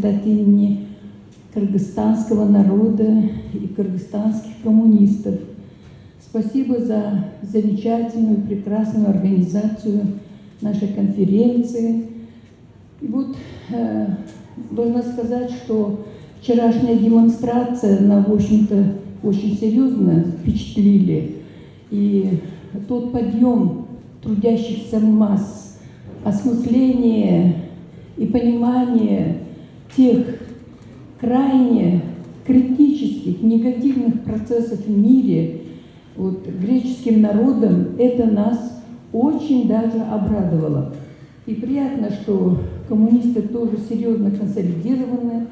от имени кыргызстанского народа и кыргызстанских коммунистов. Спасибо за замечательную, прекрасную организацию нашей конференции. И вот должна сказать, что вчерашняя демонстрация нас, в общем-то, очень серьезно впечатлили. И тот подъем трудящихся масс, осмысление и понимание тех крайне критических, негативных процессов в мире, вот, греческим народом, это нас очень даже обрадовало. И приятно, что коммунисты тоже серьезно консолидированы,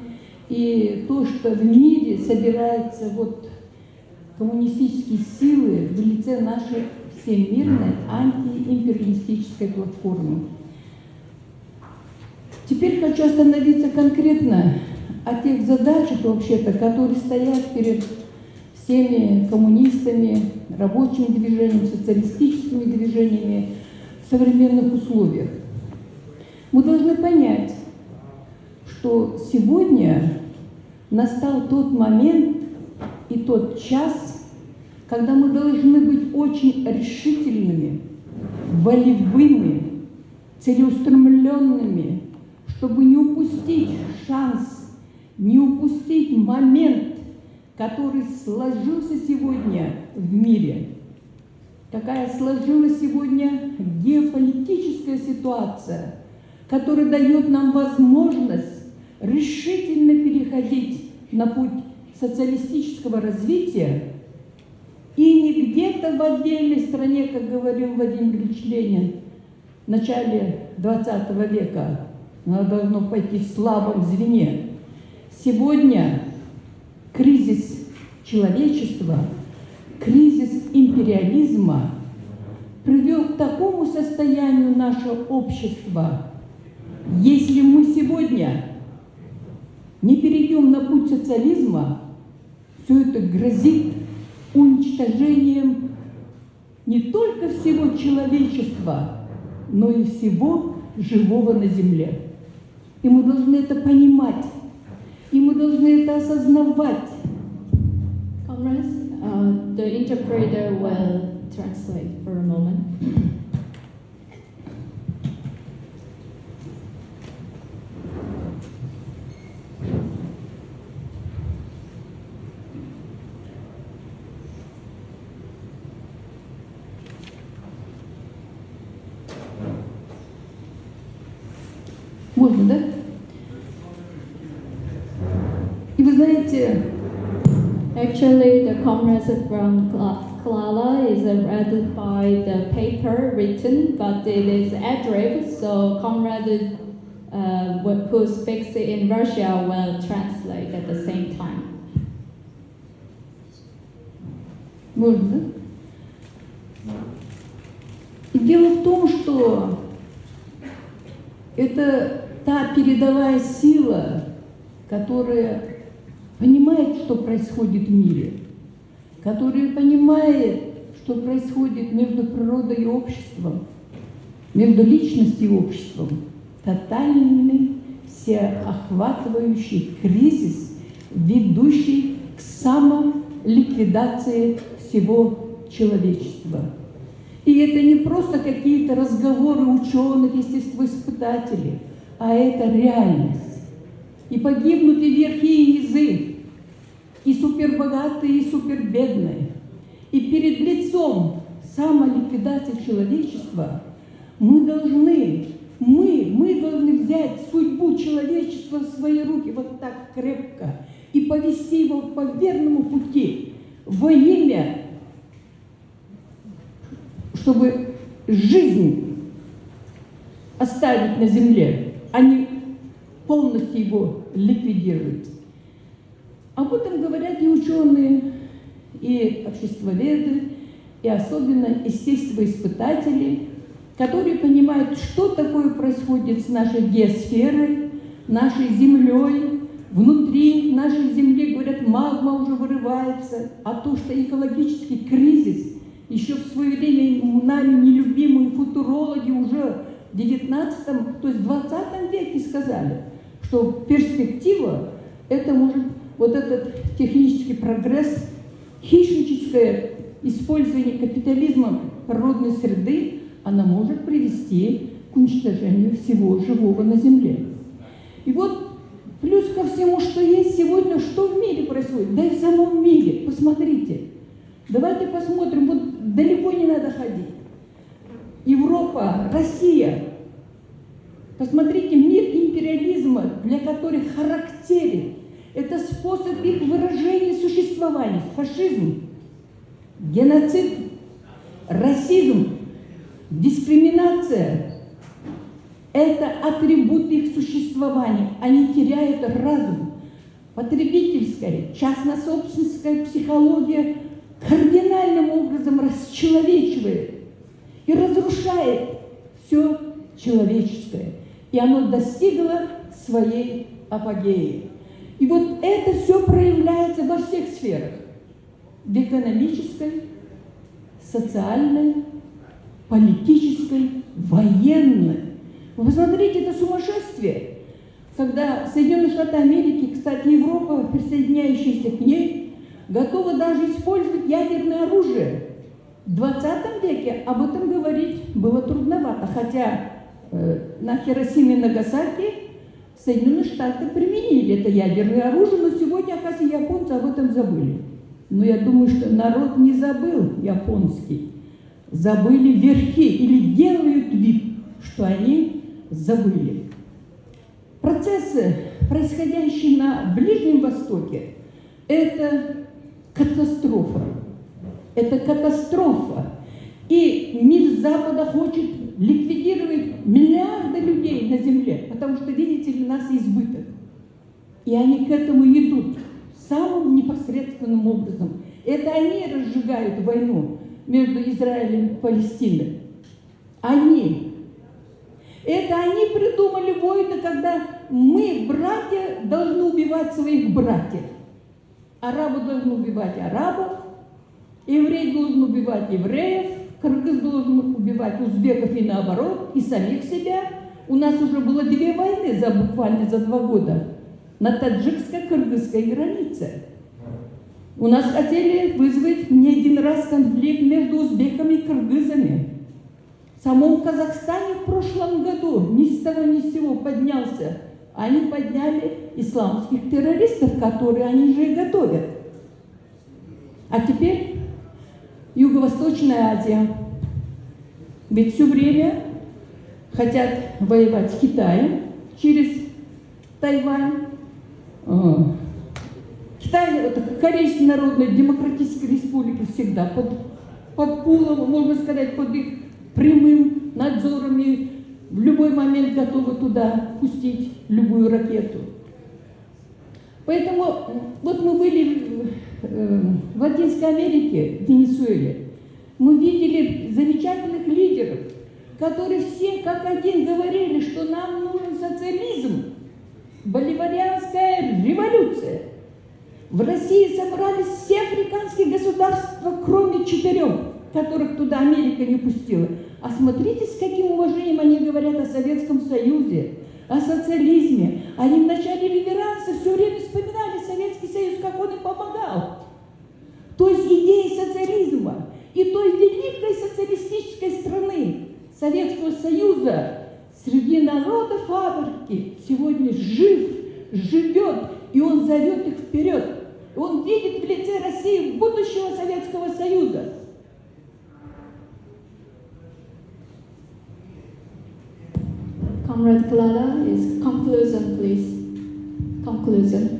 и то, что в мире собираются вот коммунистические силы в лице нашей всемирной антиимпериалистической платформы. Теперь хочу остановиться конкретно о тех задачах, вообще-то, которые стоят перед всеми коммунистами, рабочими движениями, социалистическими движениями в современных условиях. Мы должны понять, что сегодня настал тот момент и тот час, когда мы должны быть очень решительными, волевыми, целеустремленными, чтобы не упустить шанс, не упустить момент, который сложился сегодня в мире. Какая сложилась сегодня геополитическая ситуация, которая дает нам возможность решительно переходить на путь социалистического развития, и не где-то в отдельной стране, как говорил Владимир Ильич Ленин в начале 20 века, оно должно пойти в слабом звене. Сегодня кризис человечества, кризис империализма привел к такому состоянию наше общество. Если мы сегодня не перейдем на путь социализма, все это грозит уничтожением не только всего человечества, но и всего живого на земле. И мы должны это понимать, и мы должны это осознавать. Comrades, the interpreter will translate for a moment. Можно, да? И вы знаете, Actually, the comrades from Klala is read by the paper written, but it is ad-lib, so comrade who speaks in Russia will translate at the same time. можно, да? И дело в том, что это та передовая сила, которая понимает, что происходит в мире, которая понимает, что происходит между природой и обществом, между личностью и обществом. Тотальный, всеохватывающий кризис, ведущий к самоликвидации всего человечества. И это не просто какие-то разговоры ученых, естествоиспытателей, а это реальность. И погибнут и верхи, и низы, и супербогатые, и супербедные. И перед лицом самоликвидации человечества мы должны взять судьбу человечества в свои руки вот так крепко и повести его по верному пути во имя, чтобы жизнь оставить на земле, а не полностью его ликвидировать. Об этом говорят и ученые, и обществоведы, и особенно естествоиспытатели, которые понимают, что такое происходит с нашей геосферой, нашей Землей. Внутри нашей Земли, говорят, магма уже вырывается, а то, что экологический кризис, еще в свое время нами нелюбимые футурологи уже в 19, то есть в 20 веке сказали, что перспектива, это может, вот этот технический прогресс, хищническое использование капитализма природной среды, она может привести к уничтожению всего живого на Земле. И вот плюс ко всему, что есть сегодня, что в мире происходит, да и в самом мире, посмотрите. Давайте посмотрим, вот далеко не надо ходить. Европа, Россия. Посмотрите, мир империализма, для которых характерен, это способ их выражения существования. Фашизм, геноцид, расизм, дискриминация – это атрибуты их существования. Они теряют разум. Потребительская, частно-собственническая психология кардинальным образом расчеловечивает и разрушает все человеческое. И оно достигло своей апогеи. И вот это все проявляется во всех сферах. В экономической, социальной, политической, военной. Вы посмотрите, это сумасшествие. Когда Соединенные Штаты Америки, кстати, Европа, присоединяющаяся к ней, готова даже использовать ядерное оружие. В 20 веке об этом говорить было трудновато, хотя на Хиросиме и Нагасаки Соединенные Штаты применили это ядерное оружие, но сегодня, оказывается, японцы об этом забыли. Но я думаю, что народ не забыл японский. Забыли верхи или делают вид, что они забыли. Процессы, происходящие на Ближнем Востоке, это катастрофа. Это катастрофа. И мир Запада хочет ликвидировать миллиарды людей на Земле, потому что, видите ли, у нас избыток. И они к этому идут самым непосредственным образом. Это они разжигают войну между Израилем и Палестиной. Они. Это они придумали войны, когда мы, братья, должны убивать своих братьев. Арабы должны убивать арабов, еврей должен убивать евреев, кыргыз должен убивать узбеков и наоборот, и самих себя. У нас уже было 2 войны буквально за 2 года на таджикско-кыргызской границе. У нас хотели вызвать не один раз конфликт между узбеками и кыргызами. В самом Казахстане в прошлом году ни с того ни с сего поднялся. Они подняли исламских террористов, которые они же и готовят. А теперь Юго-Восточная Азия. Ведь все время хотят воевать с Китаем через Тайвань. Китай, это Корейская Народная Демократическая Республика всегда под пулом, можно сказать, под их прямым надзором и в любой момент готовы туда пустить любую ракету. Поэтому вот мы были в Латинской Америке, в Венесуэле. Мы видели замечательных лидеров, которые все как один говорили, что нам нужен социализм, боливарианская революция. В России собрались все африканские государства, кроме 4, которых туда Америка не пустила. А смотрите, с каким уважением они говорят о Советском Союзе, о социализме. Они в начале реверанса все время вспоминали Советский Союз, как он им помогал. То есть идеи социализма и той великой социалистической страны Советского Союза среди народов Африки сегодня живет, и он зовет их вперед. Он видит в лице России будущего Советского Союза. Comrade Clara, is conclusion, please. Conclusion.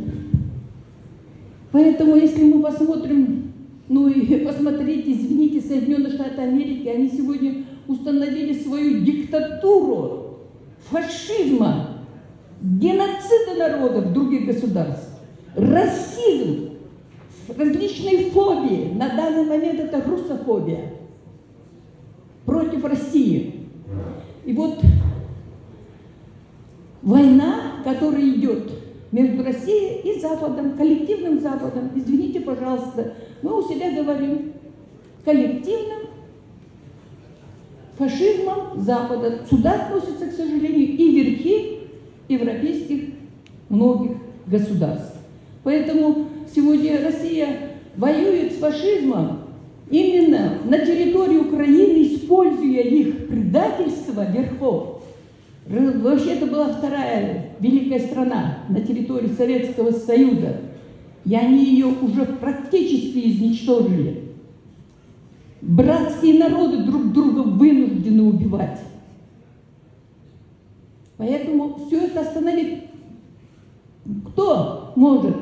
Поэтому, если мы посмотрим, ну и посмотрите, извините, Соединенные Штаты Америки, они сегодня установили свою диктатуру фашизма, геноцида народов других государств, расизм, различные фобии. На данный момент это русофобия против России. И вот война, которая идет между Россией и Западом, коллективным Западом, извините, пожалуйста, мы у себя говорим коллективным фашизмом Запада. Сюда относятся, к сожалению, и верхи европейских многих государств. Поэтому сегодня Россия воюет с фашизмом именно на территории Украины, используя их предательство верхов. Вообще это была вторая великая страна на территории Советского Союза, и они ее уже практически изничтожили. Братские народы друг друга вынуждены убивать. Поэтому все это остановить кто может?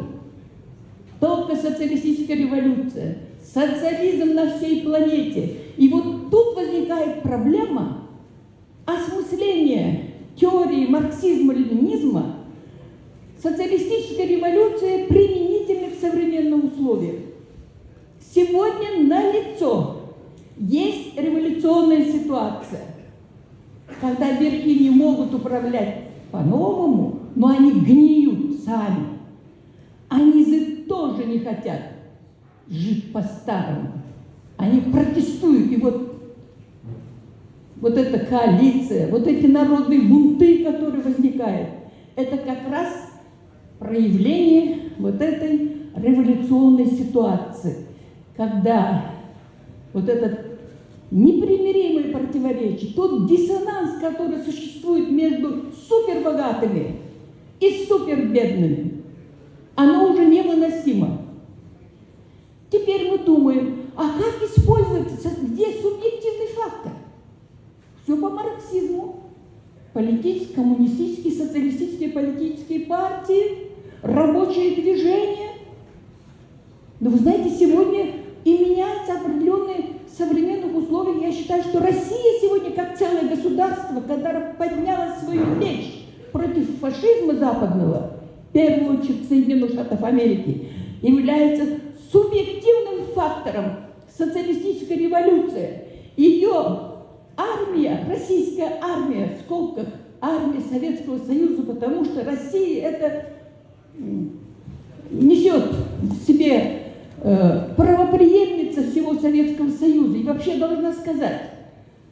Только социалистическая революция, социализм на всей планете. И вот тут возникает проблема осмысления теории марксизма-ленинизма, социалистическая революция применительна к современным условиям. Сегодня налицо есть революционная ситуация, когда верхи не могут управлять по-новому, но они гниют сами. А низы тоже не хотят жить по-старому. Они протестуют. И вот эта коалиция, вот эти народные бунты, которые возникают, это как раз проявление вот этой революционной ситуации, когда вот этот непримиримое противоречие, тот диссонанс, который существует между супербогатыми и супербедными, оно уже невыносимо. Теперь мы думаем, а как использовать, где субъективный фактор? Все по марксизму. Политические, коммунистические, социалистические политические партии, рабочие движения. Но вы знаете, сегодня и меняются определенные в современных условиях. Я считаю, что Россия сегодня, как целое государство, которое подняло свою меч против фашизма западного, в первую очередь Соединенных Штатов Америки, является субъективным фактором социалистической революции. Ее армия, российская армия, в скобках армия Советского Союза, потому что Россия это несет в себе правопреемница всего Советского Союза. И вообще должна сказать,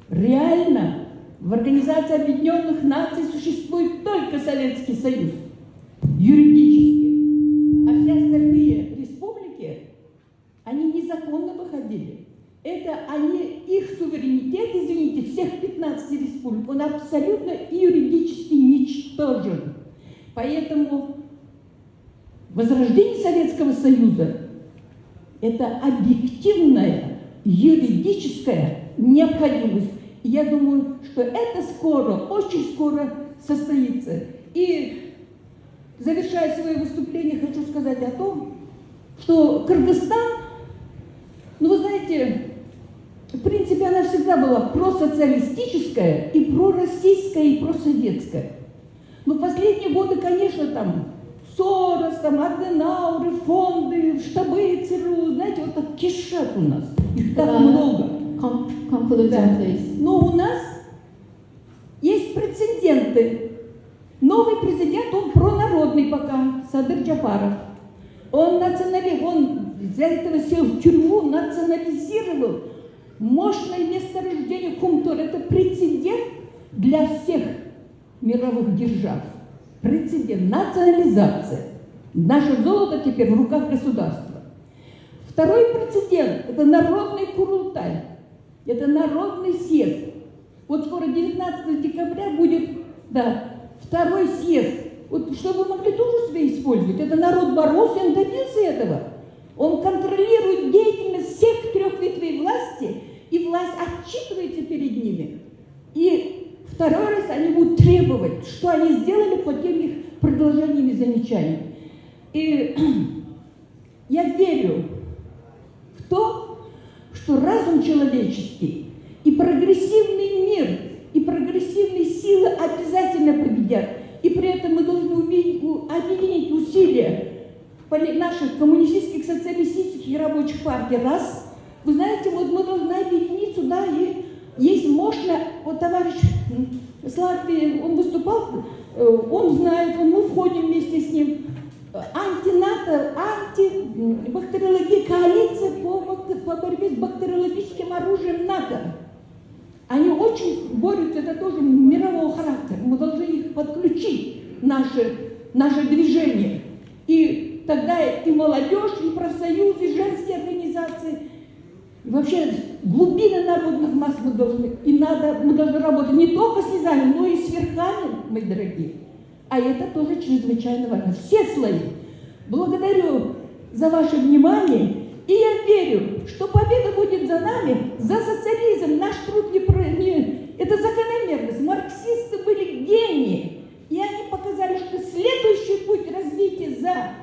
реально в Организации Объединенных Наций существует только Советский Союз, юридически. А все остальные республики, они незаконно выходили. Это их суверенитет, извините, всех 15 республик, он абсолютно юридически ничтожен. Поэтому возрождение Советского Союза – это объективная юридическая необходимость. И я думаю, что это скоро, очень скоро состоится. И завершая свое выступление, хочу сказать о том, что Кыргызстан, ну вы знаете, в принципе, она всегда была просоциалистическая, и пророссийская, и просоветская. Но в последние годы, конечно, там Сорос, там Аденауры, фонды, штабы ЦРУ, знаете, вот так кишат у нас. Их так много. Да. Но у нас есть прецеденты. Новый президент, он пронародный пока, Садыр Джапаров. Он из-за этого сел в тюрьму, национализировал мощное месторождение Кумтор. Это прецедент для всех мировых держав. Прецедент, национализация. Наше золото теперь в руках государства. Второй прецедент – это народный Курултай. Это народный съезд. Вот скоро 19 декабря будет, второй съезд. Вот чтобы вы могли тоже себя использовать. Это народ боролся, он добился этого. Он контролирует деятельность всех трех ветвей власти, и власть отчитывается перед ними. И второй раз они будут требовать, что они сделали по тем их предложениям и замечаниям. И я верю в то, что разум человеческий и прогрессивный мир, и прогрессивные силы обязательно победят. И при этом мы должны объединить усилия наших коммунистических, социалистических и рабочих партий. Раз. Вы знаете, вот мы должны объединиться, и есть мощно, вот товарищ с Латвии, он выступал, он знает, мы входим вместе с ним. Антинато, антибактериология, коалиция по борьбе с бактериологическим оружием НАТО. Они очень борются, это тоже мирового характера. Мы должны их подключить, наши наше движение. И тогда и молодежь, и профсоюзы, и женские организации, и вообще глубины народных масс мы должны, мы должны работать не только с низами, но и с верхами, мои дорогие. А это тоже чрезвычайно важно. Все слои. Благодарю за ваше внимание. И я верю, что победа будет за нами, за социализм. Наш труд это закономерность. Марксисты были гении. И они показали, что следующий путь развития за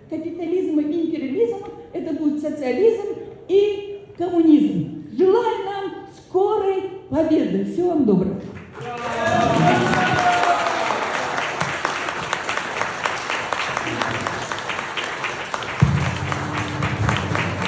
капитализмом и империализмом это будет социализм и коммунизм. Желаю нам скорой победы. Всего вам доброго.